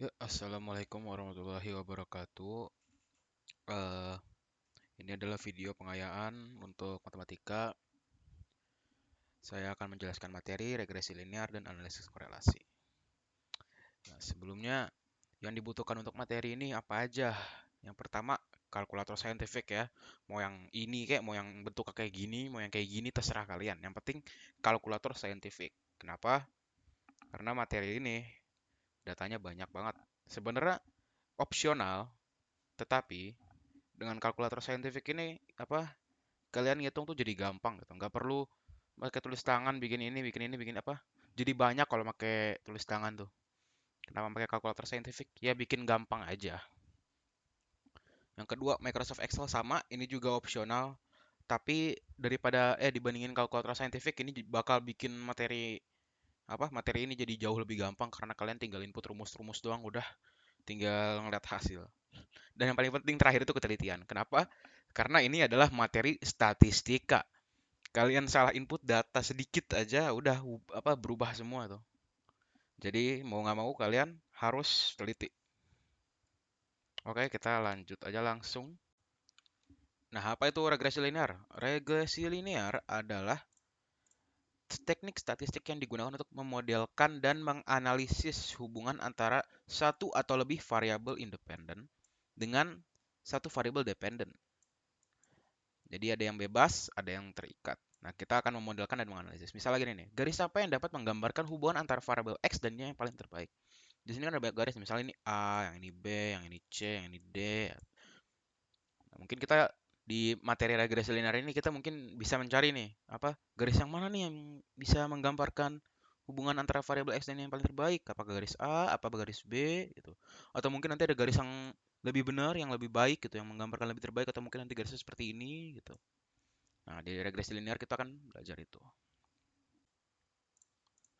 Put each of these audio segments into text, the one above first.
Ya, Assalamualaikum warahmatullahi wabarakatuh. Eh, ini adalah video pengayaan untuk matematika. Saya akan menjelaskan materi regresi linear dan analisis korelasi. Nah, sebelumnya, yang dibutuhkan untuk materi ini apa aja? Yang pertama, kalkulator saintifik ya. Mau yang ini kayak, mau yang bentuknya kayak gini, mau yang kayak gini, terserah kalian. Yang penting, kalkulator saintifik. Kenapa? Karena materi ini datanya banyak banget. Sebenarnya opsional, tetapi dengan kalkulator saintifik ini apa kalian ngitung tuh jadi gampang gitu, nggak perlu pakai tulis tangan bikin ini bikin apa, jadi banyak kalau pakai tulis tangan tuh. Kenapa pakai kalkulator saintifik? Ya bikin gampang aja. Yang kedua, Microsoft Excel sama, ini juga opsional, tapi dibandingin kalkulator saintifik ini bakal bikin materi ini jadi jauh lebih gampang karena kalian tinggal input rumus-rumus doang, udah tinggal ngeliat hasil. Dan yang paling penting terakhir itu ketelitian. Kenapa? Karena ini adalah materi statistika. Kalian salah input data sedikit aja udah berubah semua tuh. Jadi mau nggak mau kalian harus teliti. Oke, kita lanjut aja langsung. Nah, apa itu regresi linear? Regresi linear adalah teknik statistik yang digunakan untuk memodelkan dan menganalisis hubungan antara satu atau lebih variabel independen dengan satu variabel dependen. Jadi ada yang bebas, ada yang terikat. Nah, kita akan memodelkan dan menganalisis. Misalnya gini nih, garis apa yang dapat menggambarkan hubungan antara variabel X dan Y yang paling terbaik? Di sini kan ada banyak garis, misalnya ini A, yang ini B, yang ini C, yang ini D. Nah, mungkin kita di materi regresi linear ini kita mungkin bisa mencari nih, garis yang mana nih yang bisa menggambarkan hubungan antara variabel X dan Y yang paling terbaik? Apakah garis A, apa garis B gitu. Atau mungkin nanti ada garis yang lebih benar, yang lebih baik gitu, yang menggambarkan lebih terbaik, atau mungkin nanti garisnya seperti ini gitu. Nah, di regresi linear kita akan belajar itu.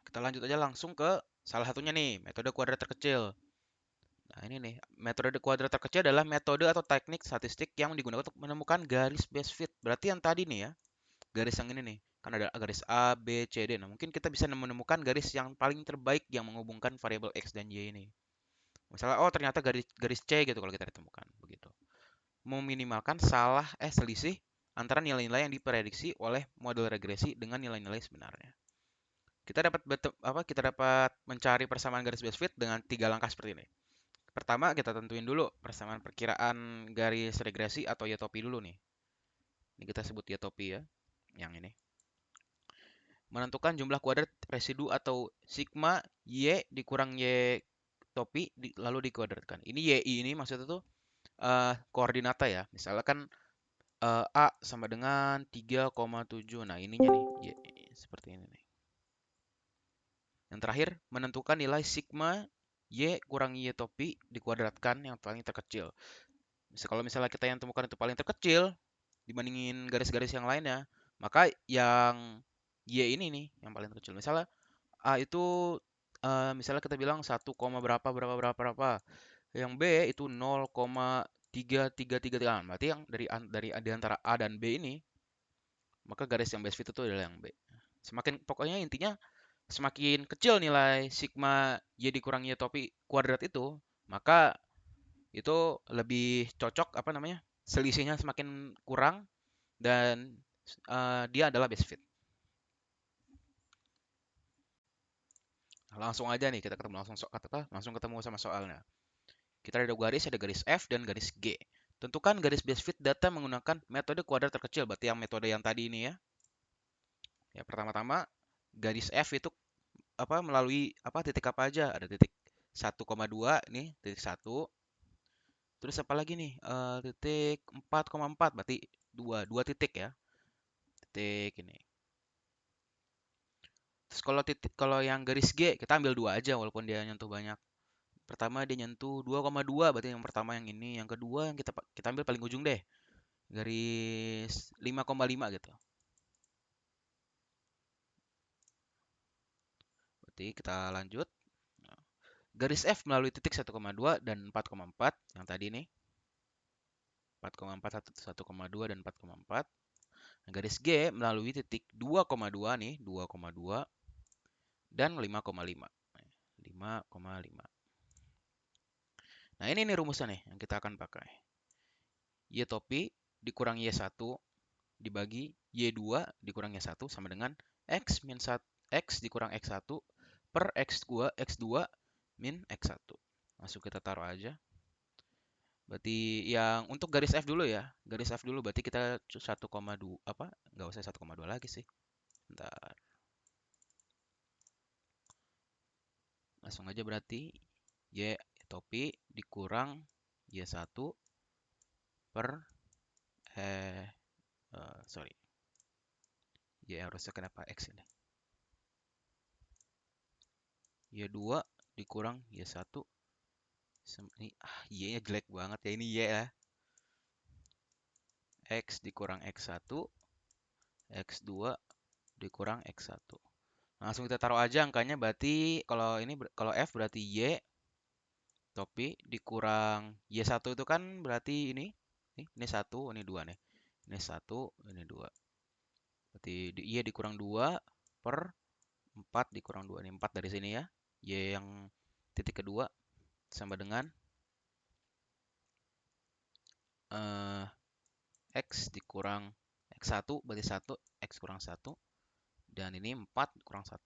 Kita lanjut aja langsung ke salah satunya nih, metode kuadrat terkecil. Nah, ini nih, metode kuadrat terkecil adalah metode atau teknik statistik yang digunakan untuk menemukan garis best fit. Berarti yang tadi nih ya, garis yang ini nih, kan ada garis A, B, C, D. Nah, mungkin kita bisa menemukan garis yang paling terbaik yang menghubungkan variabel X dan Y ini. Misalnya, oh ternyata garis garis C gitu kalau kita ditemukan, begitu. Meminimalkan selisih antara nilai-nilai yang diprediksi oleh model regresi dengan nilai-nilai sebenarnya. Kita dapat mencari persamaan garis best fit dengan 3 langkah seperti ini. Pertama, kita tentuin dulu persamaan perkiraan garis regresi atau y topi dulu nih. Ini kita sebut y topi ya, yang ini. Menentukan jumlah kuadrat residu atau sigma y dikurang y topi lalu dikuadratkan. Ini y ini maksudnya tuh koordinata ya. Misalkan A sama dengan 3,7. Nah, ininya nih y seperti ini nih. Yang terakhir, menentukan nilai sigma Y kurang Y topi dikuadratkan yang paling terkecil. Kalau misalnya kita yang temukan itu paling terkecil dibandingin garis-garis yang lainnya, maka yang Y ini nih yang paling terkecil. Misalnya A itu misalnya kita bilang 1, berapa berapa berapa berapa. Yang B itu 0,3333. Berarti yang dari antara A dan B ini, maka garis yang best fit itu adalah yang B. Pokoknya intinya semakin kecil nilai sigma Y dikurang Y topi kuadrat itu, maka itu lebih cocok selisihnya semakin kurang dan dia adalah best fit. Langsung aja nih kita ketemu langsung ketemu sama soalnya. Kita ada garis, ada garis F dan garis G. Tentukan garis best fit data menggunakan metode kuadrat terkecil, berarti yang metode yang tadi ini ya. Ya, pertama-tama garis F itu melalui titik apa aja? Ada titik 1,2 nih, titik 1. Terus apa lagi nih? Titik 4,4 berarti dua titik ya. Titik ini. Terus kalau yang garis G kita ambil dua aja walaupun dia nyentuh banyak. Pertama dia nyentuh 2,2 berarti yang pertama yang ini, yang kedua yang kita ambil paling ujung deh. Garis 5,5 gitu. Berarti kita lanjut. Garis F melalui titik 1,2 dan 4,4 yang tadi nih. 4,4, 1,2 dan 4,4. Nah, garis G melalui titik 2,2 nih, 2,2 dan 5,5. 5,5. Nah, ini nih rumusnya nih yang kita akan pakai. Y topi dikurang Y1 dibagi Y2 dikurang Y1 sama dengan X min 1, X dikurang X1 per X2 min X1. Langsung kita taruh aja. Berarti yang untuk garis F dulu ya. Garis F dulu berarti kita 1,2 apa? Nggak usah 1,2 lagi sih. Bentar. Langsung aja berarti Y topi dikurang Y1 per sorry. Y harusnya kenapa X ini? Y2 dikurang Y1 ini Y-nya jelek banget ya ini Y ya. X dikurang X1 X2 dikurang X1. Langsung kita taruh aja angkanya berarti kalau F berarti Y topi dikurang Y1 itu kan berarti ini 1, ini 2 nih. Ini 1, ini 2. Berarti Y dikurang 2 per 4 dikurang 2. Ini 4 dari sini ya. Y yang titik kedua sama dengan X dikurang X1 berarti 1, X kurang 1. Dan ini 4 kurang 1.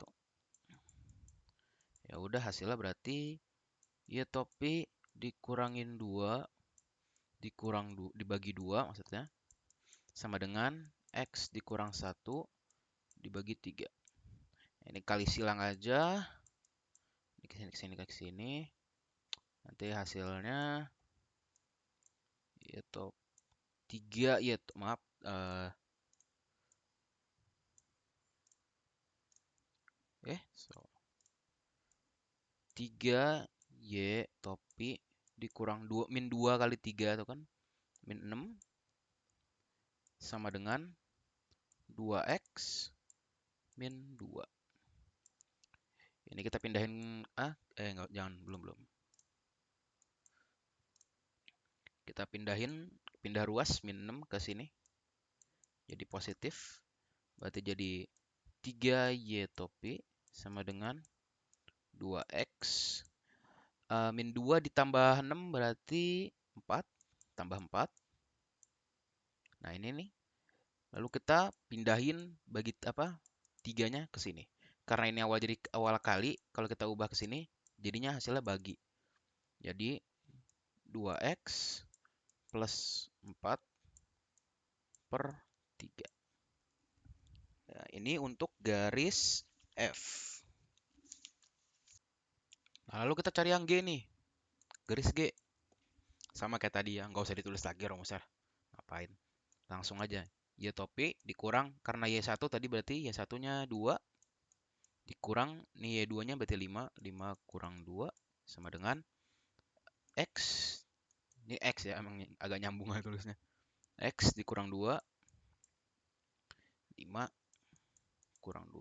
Ya udah hasilnya berarti Y topi dikurangin 2 dibagi 2 maksudnya sama dengan X dikurang 1 dibagi 3. Ini kali silang aja. Ini kesini ke sini. Nanti hasilnya yaitu 3 ya maaf so 3 Y topi dikurang 2 min 2 kali 3 itu kan min 6 sama dengan 2X min 2. Ini kita pindahin enggak, jangan belum. Kita pindah ruas min 6 ke sini. Jadi positif. Berarti jadi 3Y topi sama dengan 2X min 2 ditambah 6 berarti 4 tambah 4. Nah, ini nih. Lalu kita pindahin bagi tiganya ke sini. Karena ini awal kali, kalau kita ubah ke sini jadinya hasilnya bagi. Jadi 2X plus 4 per 3. Nah, ini untuk garis F. Nah, lalu kita cari yang G nih. Garis G. Sama kayak tadi ya, nggak usah ditulis lagi rumusnya. Ngapain? Langsung aja. Y topi dikurang, karena Y1 tadi berarti Y1-nya 2. Dikurang, nih Y2-nya berarti 5. 5 kurang 2 sama dengan X. Ini X ya, emang agak nyambung aja tulisnya. X dikurang 2. 5 kurang 2.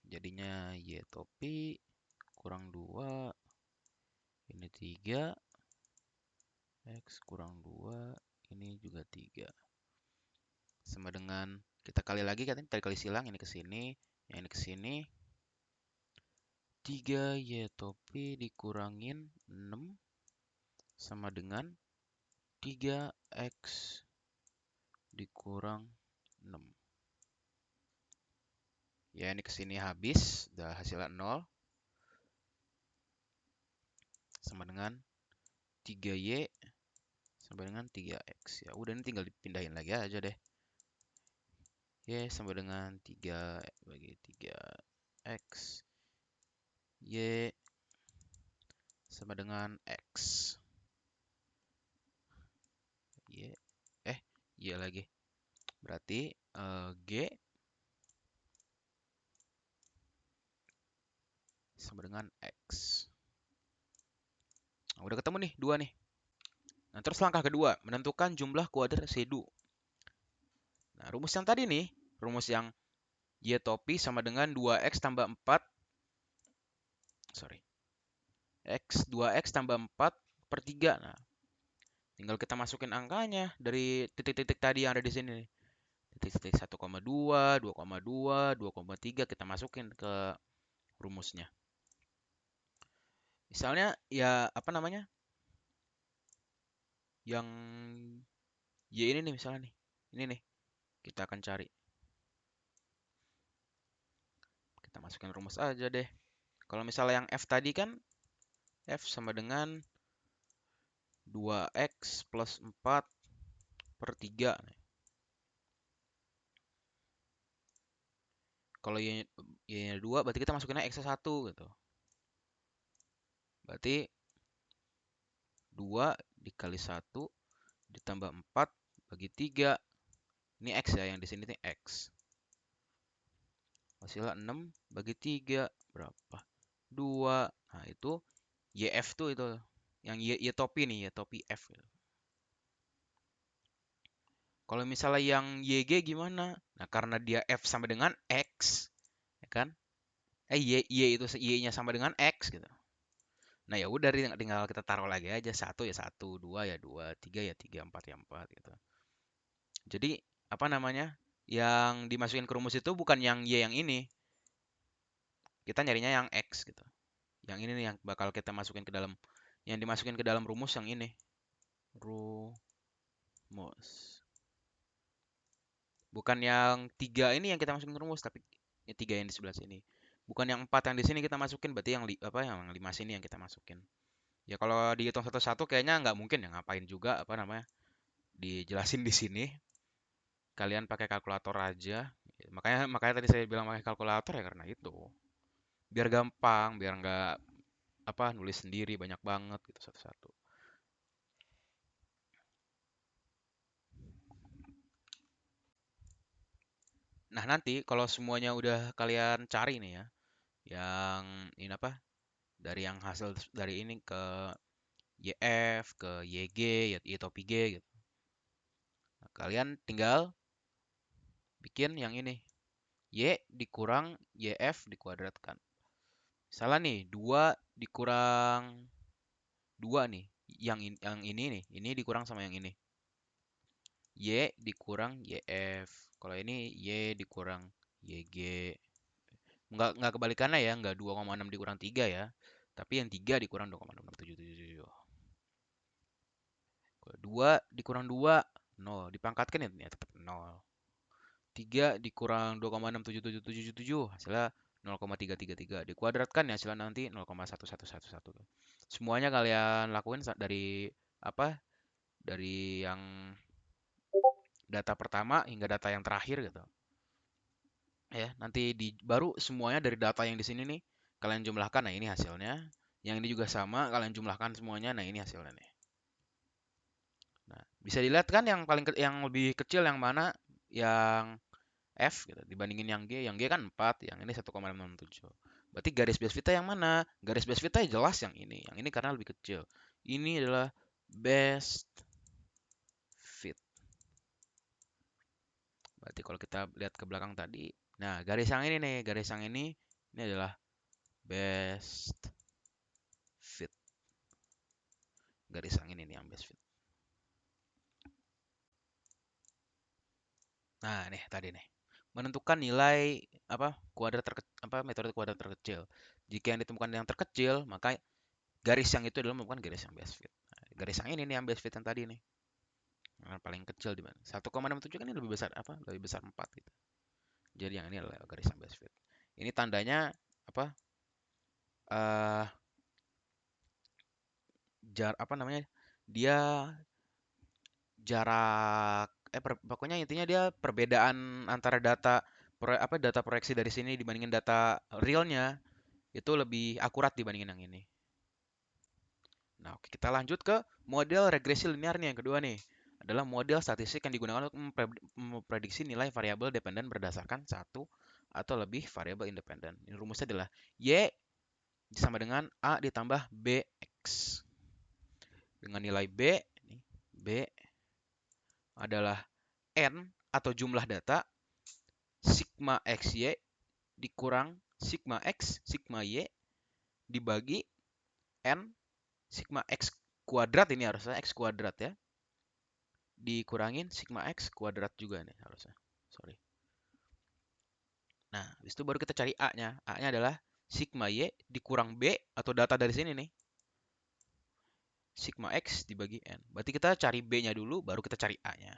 Jadinya Y topi kurang 2. Ini 3. X kurang 2. Ini juga 3. Sama dengan, kita kali lagi kan, tadi kali silang, ini ke sini. Yang ini ke sini. 3Y topi dikurangin 6 sama dengan 3X dikurang 6. Ya, ini kesini habis, udah hasilnya 0. Sama dengan 3Y sama dengan 3X. Ya udah, ini tinggal dipindahin lagi aja deh. Y sama dengan 3 bagi 3X. Y sama dengan X. Y lagi. Berarti G sama dengan X. Nah, udah ketemu nih, 2 nih. Nah, terus langkah kedua, menentukan jumlah kuadrat residu. Nah, rumus yang tadi nih, rumus yang Y topi sama dengan 2X tambah 4. Sorry. X 2X tambah 4 per 3. Nah, tinggal kita masukin angkanya dari titik-titik tadi yang ada di sini. Titik-titik 1,2, 2,2, 2,3 kita masukin ke rumusnya. Misalnya ya apa namanya? Yang Y ini nih misalnya nih. Ini nih, kita akan cari. Kita masukin rumus aja deh. Kalau misalnya yang F tadi kan F sama dengan 2x plus 4 per 3. Kalau Y-nya 2 berarti kita masukinnya X1 gitu. Berarti 2 dikali 1 ditambah 4 bagi 3. Ini X ya, yang di sini nih X. Hasilnya 6 bagi 3 berapa? 2. Nah, itu YF tuh itu. Yang Y topi nih, Y topi F. Kalau misalnya yang YG gimana? Nah, karena dia F sama dengan X, ya kan? Y itu Y-nya sama dengan X gitu. Nah, ya udah tinggal kita taruh lagi aja. 1 ya 1, 2 ya 2, 3 ya 3, 4 ya 4 gitu. Jadi, apa namanya? Yang dimasukin ke rumus itu bukan yang Y yang ini. Kita nyarinya yang X gitu. Yang ini nih yang bakal kita masukin ke dalam, yang dimasukin ke dalam rumus yang ini. Rumus. Bukan yang 3 ini yang kita masukin ke rumus, tapi yang 3 yang di sebelah sini. Bukan yang 4 yang di sini kita masukin, berarti yang apa yang 5 sini yang kita masukin. Ya kalau dihitung satu-satu kayaknya nggak mungkin ya, ngapain juga apa namanya dijelasin di sini. Kalian pakai kalkulator aja. Makanya makanya tadi saya bilang pakai kalkulator ya karena itu. Biar gampang, biar nggak apa nulis sendiri banyak banget gitu satu-satu. Nah, nanti kalau semuanya udah kalian cari nih ya, yang ini apa? Dari yang hasil dari ini ke YF, ke YG, ya Y topi G gitu. Nah, kalian tinggal bikin yang ini. Y dikurang YF dikuadratkan. Salah nih, 2 dikurang 2 nih. Yang ini nih, ini dikurang sama yang ini. Y dikurang YF. Kalau ini Y dikurang YG. Nggak kebalikannya ya, nggak 2,6 dikurang 3 ya. Tapi yang 3 dikurang 2,6777. Kalau 2 dikurang 2, 0. Dipangkatkan ya tetap 0. 3 dikurang 2,67777 hasilnya 0,333. Dikuadratkan ya hasilnya nanti 0,1111. Semuanya kalian lakuin dari apa? Dari yang data pertama hingga data yang terakhir gitu. Ya, nanti baru semuanya dari data yang di sini nih kalian jumlahkan. Nah, ini hasilnya. Yang ini juga sama, kalian jumlahkan semuanya. Nah, ini hasilnya nih. Nah, bisa dilihat kan yang yang lebih kecil yang mana? Yang F gitu, dibandingin yang G. Yang G kan 4, yang ini 1,667. Berarti garis base fitnya yang mana? Garis base fitnya jelas yang ini. Yang ini karena lebih kecil. Ini adalah best fit. Berarti kalau kita lihat ke belakang tadi, nah garis yang ini nih, garis yang ini adalah best fit. Garis yang ini nih yang best fit. Nah, nih tadi nih. Menentukan nilai apa metode kuadrat terkecil. Jika yang ditemukan yang terkecil, maka garis yang itu adalah merupakan garis yang best fit. Nah, garis yang ini nih yang best fit yang tadi nih. Yang paling kecil di mana? 1,67 kan ini lebih besar apa? Lebih besar 4 gitu. Jadi yang ini adalah garis yang best fit. Ini tandanya apa? Eh apa namanya? Dia jarak pokoknya intinya dia perbedaan antara data proyeksi dari sini dibandingin data realnya itu lebih akurat dibandingin yang ini. Nah, oke, kita lanjut ke model regresi linear nih yang kedua nih. Adalah model statistik yang digunakan untuk memprediksi nilai variabel dependen berdasarkan satu atau lebih variabel independen. Ini rumusnya adalah Y sama dengan A ditambah BX. Dengan nilai B adalah N atau jumlah data sigma XY dikurang sigma X, sigma Y dibagi N sigma X kuadrat, ini harusnya X kuadrat ya, dikurangin sigma X kuadrat juga nih harusnya. Sorry. Nah, habis itu baru kita cari A-nya. A-nya adalah sigma Y dikurang B atau data dari sini nih. Sigma X dibagi N. Berarti kita cari B-nya dulu, baru kita cari A-nya.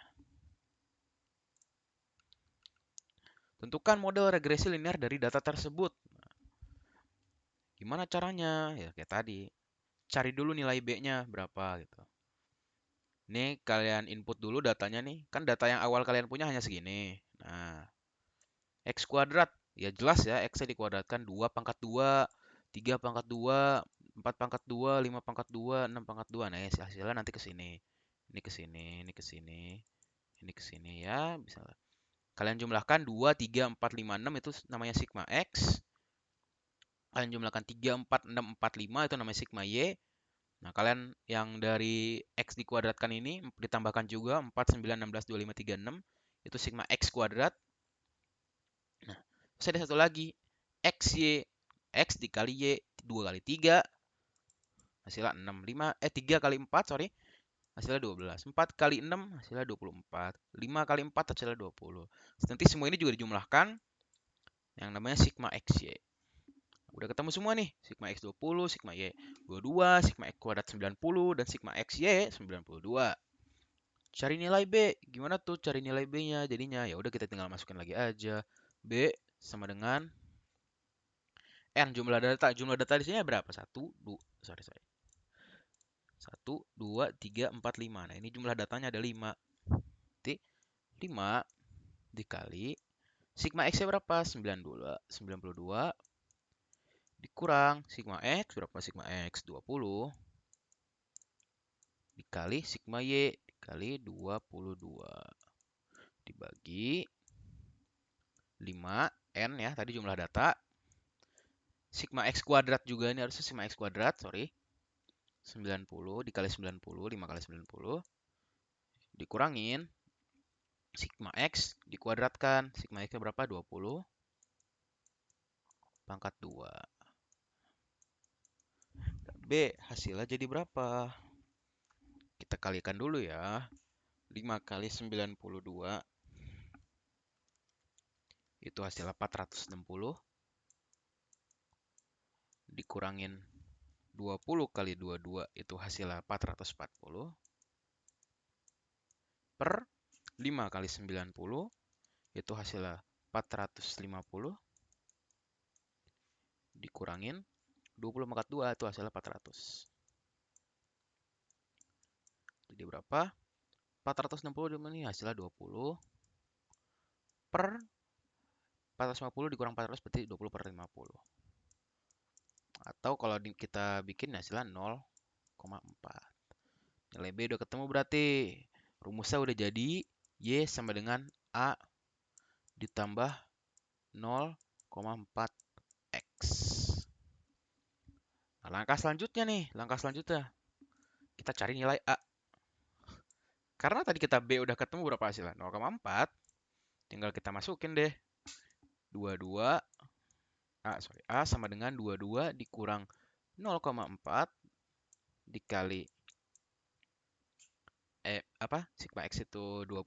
Tentukan model regresi linear dari data tersebut. Gimana caranya? Ya kayak tadi. Cari dulu nilai B-nya berapa gitu. Ini kalian input dulu datanya nih. Kan data yang awal kalian punya hanya segini. Nah, X kuadrat. Ya jelas ya, X-nya dikuadratkan 2 pangkat 2, 3 pangkat 2, 4 pangkat 2, 5 pangkat 2, 6 pangkat 2. Nah, hasilnya nanti ke sini. Ini ke sini, ini ke sini, ini ke sini ya. Bisa kalian jumlahkan 2, 3, 4, 5, 6 itu namanya sigma X. Kalian jumlahkan 3, 4, 6, 4, 5 itu namanya sigma Y. Nah, kalian yang dari X dikuadratkan ini ditambahkan juga 4, 9, 16, 25, 36. Itu sigma X kuadrat. Nah, terus ada satu lagi. XY. X dikali Y. 2 kali 3. Hasilnya 6. 3 kali 4, sorry. Hasilnya 12. 4 kali 6, hasilnya 24. 5 kali 4, hasilnya 20. Nanti semua ini juga dijumlahkan. Yang namanya sigma XY. Udah ketemu semua nih. Sigma X 20, sigma Y 22, sigma X kuadrat 90, dan sigma XY 92. Cari nilai B. Gimana tuh cari nilai B-nya? Jadinya ya udah kita tinggal masukin lagi aja. B sama dengan N jumlah data. Jumlah data di sini berapa? 1, 2, sorry. 1, 2, 3, 4, 5. Nah, ini jumlah datanya ada 5. Berarti 5 dikali sigma X-nya berapa? 92 dikurang sigma X berapa? Sigma X 20 dikali sigma Y dikali 22 dibagi 5 N ya, tadi jumlah data. Sigma X kuadrat juga ini harusnya sigma X kuadrat, sorry. 90 dikali 90, 5 kali 90 dikurangin sigma X dikuadratkan. Sigma X-nya berapa? 20 pangkat 2. B hasilnya jadi berapa? Kita kalikan dulu ya. 5 kali 92 itu hasilnya 460 dikurangin 20 kali 22 itu hasilnya 440 per 5 kali 90 itu hasilnya 450 dikurangin 20 pangkat 2 itu hasilnya 400. Jadi berapa? 460 ini hasilnya 20 per 450 dikurang 400 berarti 20 per 50. Atau kalau kita bikin hasilnya 0,4. Nilai B udah ketemu berarti. Rumusnya udah jadi. Y sama dengan A ditambah 0,4 X. Nah, langkah selanjutnya nih. Langkah selanjutnya. Kita cari nilai A. Karena tadi kita B udah ketemu berapa hasilnya? 0,4. Tinggal kita masukin deh. 22. A sama dengan 22 dikurang 0,4 dikali sigma X itu 20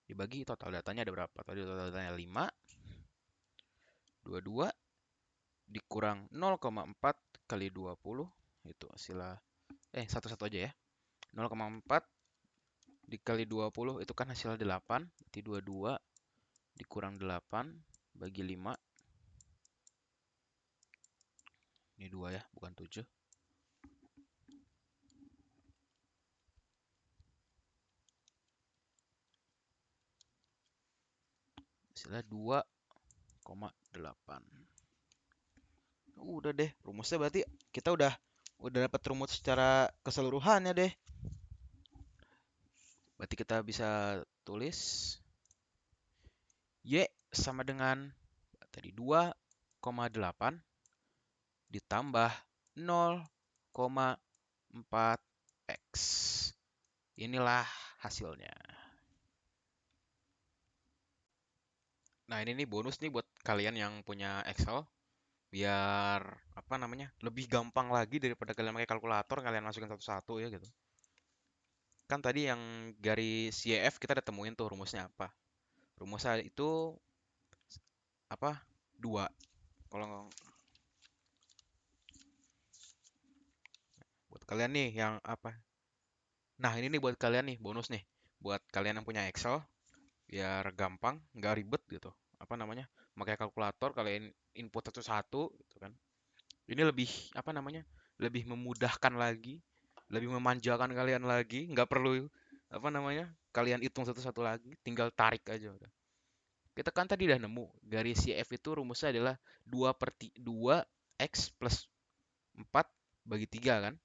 dibagi total datanya ada berapa? Tadi total datanya 5. 22 dikurang 0,4 kali 20 itu hasilnya satu-satu aja ya. 0,4 dikali 20 itu kan hasilnya 8. Berarti 22 dikurang 8 bagi 5. Ini 2 ya, bukan 7. Hasilnya 2,8. Udah deh, rumusnya berarti kita udah dapat rumus secara keseluruhannya deh. Berarti kita bisa tulis Y sama dengan tadi 2,8 ditambah 0,4 X. Inilah hasilnya. Nah, ini nih bonus nih buat kalian yang punya Excel. Biar apa namanya? Lebih gampang lagi daripada kalian pakai kalkulator, kalian masukin satu-satu ya gitu. Kan tadi yang garis YF kita udah temuin tuh rumusnya apa. Rumusnya itu apa? 2. Kalau buat kalian nih yang apa? Nah, ini nih buat kalian nih, bonus nih. Buat kalian yang punya Excel, biar gampang, nggak ribet gitu. Apa namanya? Pakai kalkulator, kalian input satu-satu gitu kan. Ini lebih apa namanya? Lebih memudahkan lagi, lebih memanjakan kalian lagi, nggak perlu apa namanya? Kalian hitung satu-satu lagi, tinggal tarik aja udah. Kita kan tadi udah nemu, garis CF itu rumusnya adalah 2 X plus 4 bagi 3 kan?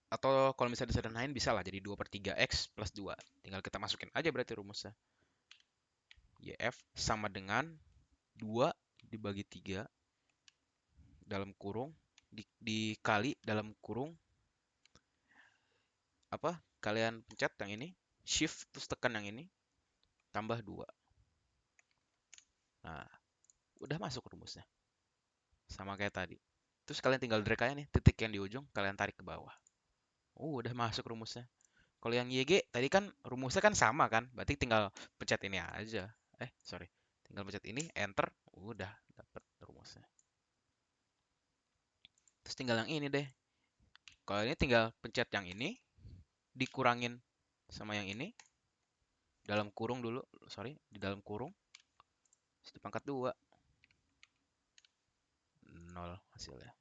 Atau kalau misalnya disederhanain bisa lah jadi 2 per 3 X plus 2. Tinggal kita masukin aja berarti rumusnya. YF sama dengan 2 dibagi 3 dalam kurung dikali dalam kurung apa? Kalian pencet yang ini, shift terus tekan yang ini, tambah 2. Nah, udah masuk rumusnya. Sama kayak tadi. Terus kalian tinggal drag aja nih, titik yang di ujung kalian tarik ke bawah. Udah masuk rumusnya. Kalau yang YG tadi kan rumusnya kan sama kan? Berarti tinggal pencet ini aja. Sorry. Tinggal pencet ini, enter, udah dapet rumusnya. Terus tinggal yang ini deh. Kalau ini tinggal pencet yang ini, dikurangin sama yang ini, dalam kurung dulu, sorry, di dalam kurung, terus dipangkat 2, 0 hasilnya.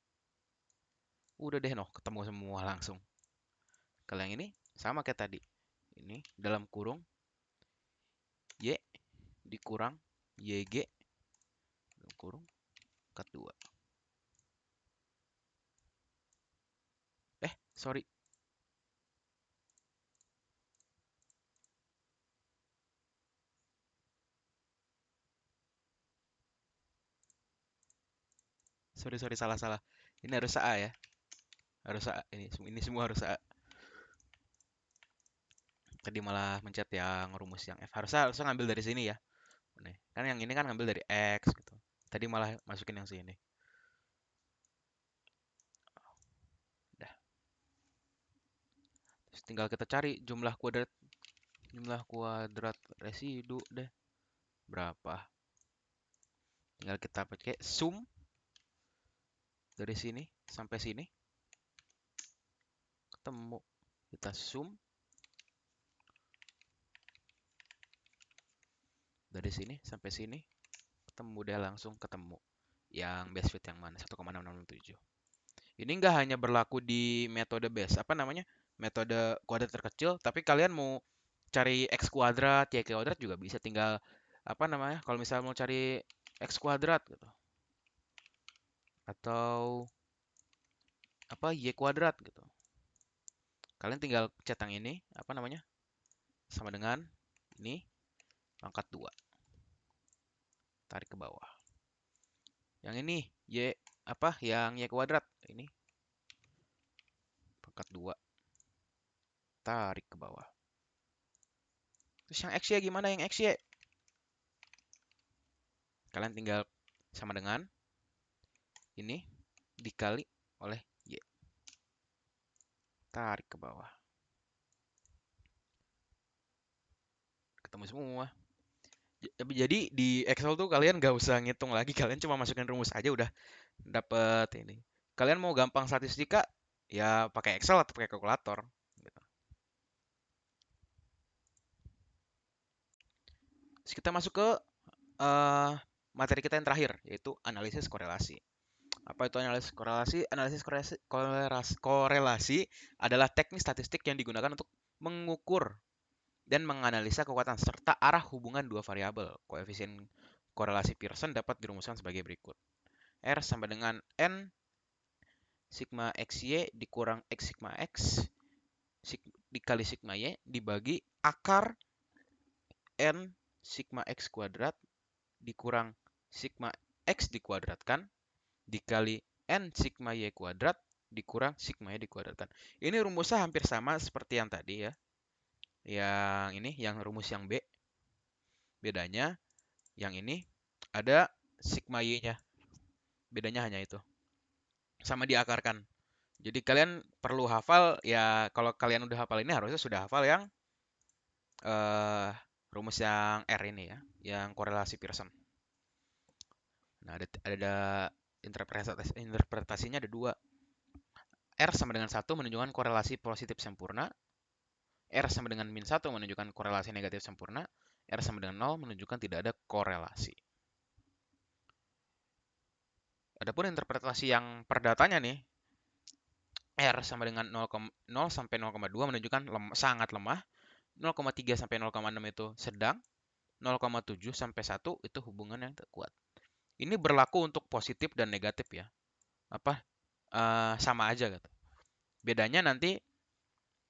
Udah deh, noh, ketemu semua langsung. Kalau yang ini, sama kayak tadi. Ini, dalam kurung, Y, dikurang, YG, dalam kurung, pangkat 2. Sorry. Sorry, salah. Ini harus A ya. Harus A. Ini semua harus A. Tadi malah mencet yang rumus yang F. Harusnya ngambil dari sini ya. Nih, kan yang ini kan ngambil dari X gitu. Tadi malah masukin yang sini. Dah. Terus tinggal kita cari jumlah kuadrat residu deh. Berapa? Tinggal kita pakai sum dari sini sampai sini. Ketemu. Kita sum dari sini sampai sini. Ketemu deh, langsung ketemu. Yang base fit yang mana? 1,667. Ini nggak hanya berlaku di metode base, apa namanya? Metode kuadrat terkecil, tapi kalian mau cari x kuadrat, y kuadrat juga bisa, tinggal apa namanya? Kalau misalnya mau cari x kuadrat gitu. Atau apa y kuadrat gitu. Kalian tinggal pencet yang ini, apa namanya? Sama dengan ini pangkat 2. Tarik ke bawah. Yang ini y apa? Yang y kuadrat. Ini pangkat 2. Tarik ke bawah. Terus yang XY gimana yang XY? Kalian tinggal sama dengan ini dikali oleh Y. Tarik ke bawah. Ketemu semua. Jadi di Excel tuh kalian gak usah ngitung lagi. Kalian cuma masukin rumus aja udah dapet ini. Kalian mau gampang statistika, ya pakai Excel atau pakai kalkulator. Gitu. Terus kita masuk ke materi kita yang terakhir, yaitu analisis korelasi. Apa itu analisis korelasi? Korelasi adalah teknik statistik yang digunakan untuk mengukur dan menganalisa kekuatan serta arah hubungan dua variabel. Koefisien korelasi Pearson dapat dirumuskan sebagai berikut. R sama dengan N sigma XY dikurang X sigma X dikali sigma Y dibagi akar N sigma X kuadrat dikurang sigma X dikuadratkan dikali N sigma Y kuadrat dikurang sigma Y dikuadratkan. Ini rumusnya hampir sama seperti yang tadi ya. Yang ini, yang rumus yang B. Bedanya, yang ini ada sigma Y-nya. Bedanya hanya itu. Sama diakarkan. Jadi kalian perlu hafal, ya kalau kalian udah hafal ini harusnya sudah hafal yang rumus yang R ini ya. Yang korelasi Pearson. Nah, ada interpretasinya ada dua. R sama dengan 1 menunjukkan korelasi positif sempurna. R sama dengan min 1 menunjukkan korelasi negatif sempurna. R sama dengan 0 menunjukkan tidak ada korelasi. Adapun interpretasi yang perdatanya nih, R sama dengan 0 sampai 0,2 menunjukkan sangat lemah. 0,3 sampai 0,6 itu sedang. 0,7 sampai 1 itu hubungan yang kuat. Ini berlaku untuk positif dan negatif ya. Sama aja gitu. Bedanya nanti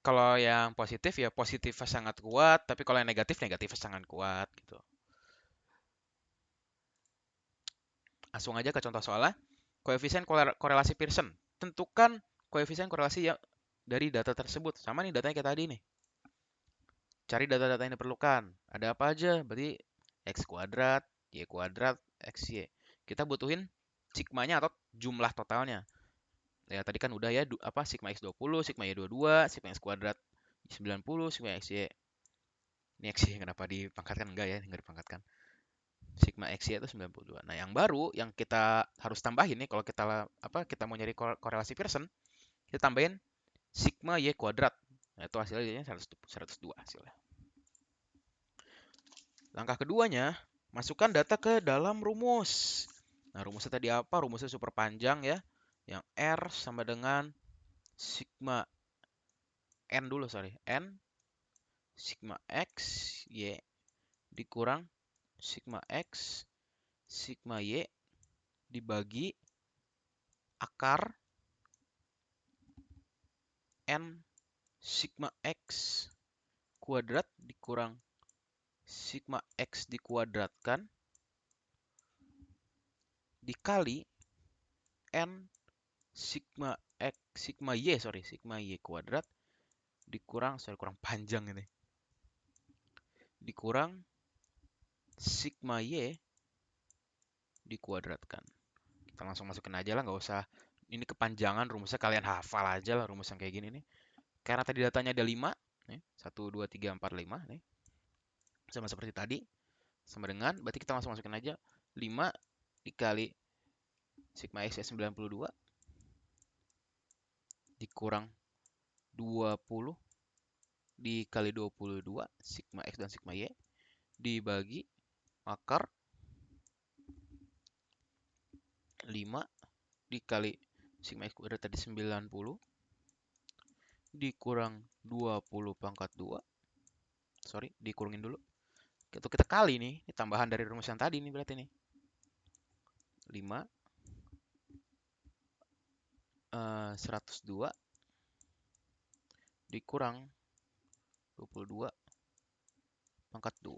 kalau yang positif ya positifnya sangat kuat, tapi kalau yang negatif negatifnya sangat kuat gitu. Langsung aja ke contoh soalnya. Koefisien korelasi Pearson. Tentukan koefisien korelasi yang dari data tersebut. Sama nih datanya kayak tadi nih. Cari data-data yang diperlukan. Ada apa aja? Berarti X kuadrat, Y kuadrat, XY. Kita butuhin sigmanya atau jumlah totalnya. Ya tadi kan udah ya sigma X 20, sigma Y 22, sigma X kuadrat 90, sigma XY. Ini XY kenapa dipangkatkan? Enggak ya, enggak dipangkatkan. Sigma XY itu 92. Nah, yang baru yang kita harus tambahin nih kalau kita mau nyari korelasi Pearson, kita tambahin sigma Y kuadrat. Nah, itu hasilnya 102 hasilnya. Langkah keduanya, masukkan data ke dalam rumus. Nah, rumusnya tadi apa? Rumusnya super panjang ya. Yang R sama dengan sigma N dulu, sorry. N sigma X Y dikurang sigma X sigma Y dibagi akar N sigma X kuadrat dikurang sigma X dikuadratkan dikali N sigma X sigma Y kuadrat dikurang kurang panjang ini dikurang sigma Y dikuadratkan. Kita langsung masukin aja lah, nggak usah ini kepanjangan rumusnya, kalian hafal aja lah rumus yang kayak gini nih. Karena tadi datanya ada 5 nih, 1 2 3 4 5 nih. Sama seperti tadi. Sama dengan berarti kita langsung masukin aja 5 dikali sigma X 92 dikurang 20 dikali 22 sigma X dan sigma Y dibagi akar 5 dikali sigma X kuadrat tadi 90 dikurang 20 pangkat 2. Sorry, dikurangin dulu. Kita kali nih, ini tambahan dari rumus yang tadi nih berarti nih. 5 102 dikurang 22 pangkat 2.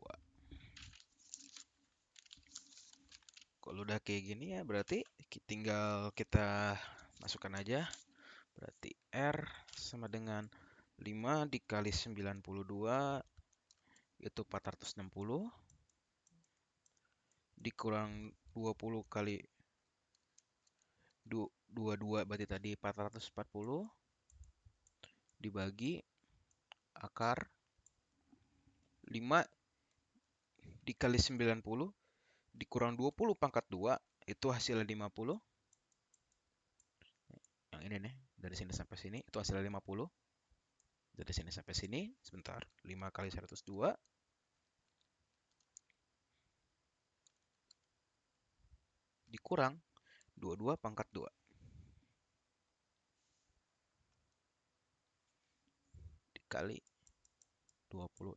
Kalau udah kayak gini ya berarti tinggal kita masukkan aja. Berarti R sama dengan 5 dikali 92 itu 460 dikurang 20 kali 22 berarti tadi 440 dibagi akar 5 dikali 90 dikurang 20 pangkat 2 itu hasilnya 50. Yang ini nih, dari sini sampai sini itu hasilnya 50. Dari sini sampai sini, sebentar, 5 kali 102 dikurang 22 pangkat 2 dikali 26.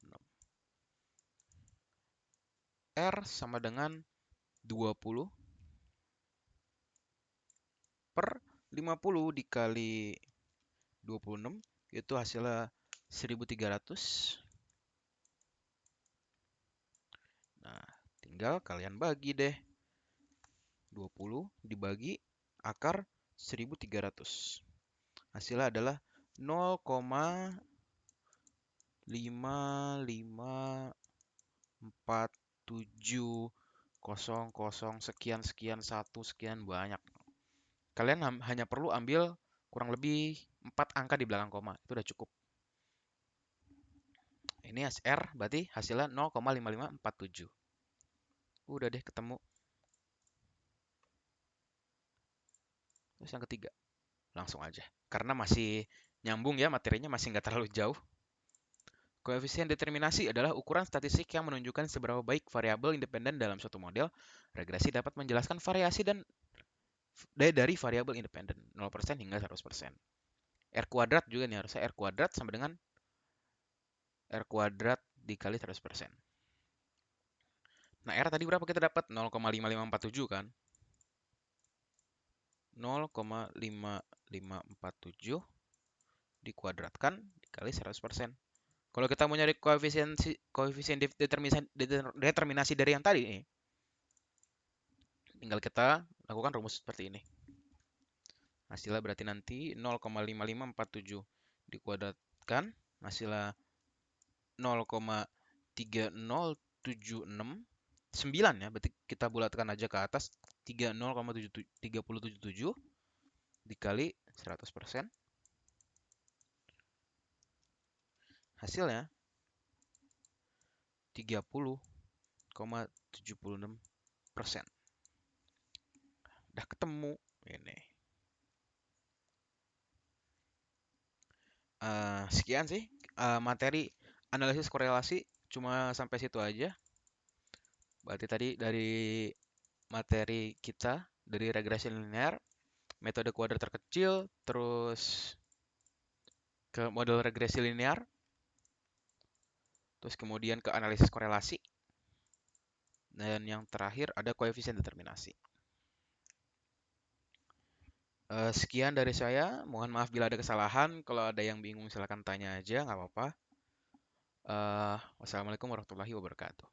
R sama dengan 20 per 50 dikali 26 itu hasilnya 1300. Nah, tinggal kalian bagi deh. 20 dibagi akar 1300. Hasilnya adalah 0,554700 sekian sekian satu sekian banyak. Kalian hanya perlu ambil kurang lebih 4 angka di belakang koma. Itu udah cukup. Ini R berarti hasilnya 0,5547. Udah deh ketemu. Terus yang ketiga, langsung aja. Karena masih nyambung ya materinya, masih nggak terlalu jauh. Koefisien determinasi adalah ukuran statistik yang menunjukkan seberapa baik variabel independen dalam suatu model. Regresi dapat menjelaskan variasi dan dari variabel independen 0% hingga 100%. R kuadrat juga nih, harusnya R kuadrat sama dengan R kuadrat dikali 100%. Nah, R tadi berapa kita dapat? 0,5547 kan? 0,5547 dikuadratkan dikali 100%. Kalau kita mau nyari koefisien determinasi dari yang tadi nih, tinggal kita lakukan rumus seperti ini. Hasilnya berarti nanti 0,5547 dikuadratkan, hasilnya 0,30769 ya, berarti kita bulatkan aja ke atas 30,377 dikali 100%. Hasilnya 30,76%. Udah ketemu ini. Sekian sih materi analisis korelasi, cuma sampai situ aja. Berarti tadi dari materi kita dari regresi linear, metode kuadrat terkecil, terus ke model regresi linear, terus kemudian ke analisis korelasi, dan yang terakhir ada koefisien determinasi. Sekian dari saya. Mohon maaf bila ada kesalahan. Kalau ada yang bingung silahkan tanya aja, nggak apa-apa. Wassalamualaikum warahmatullahi wabarakatuh.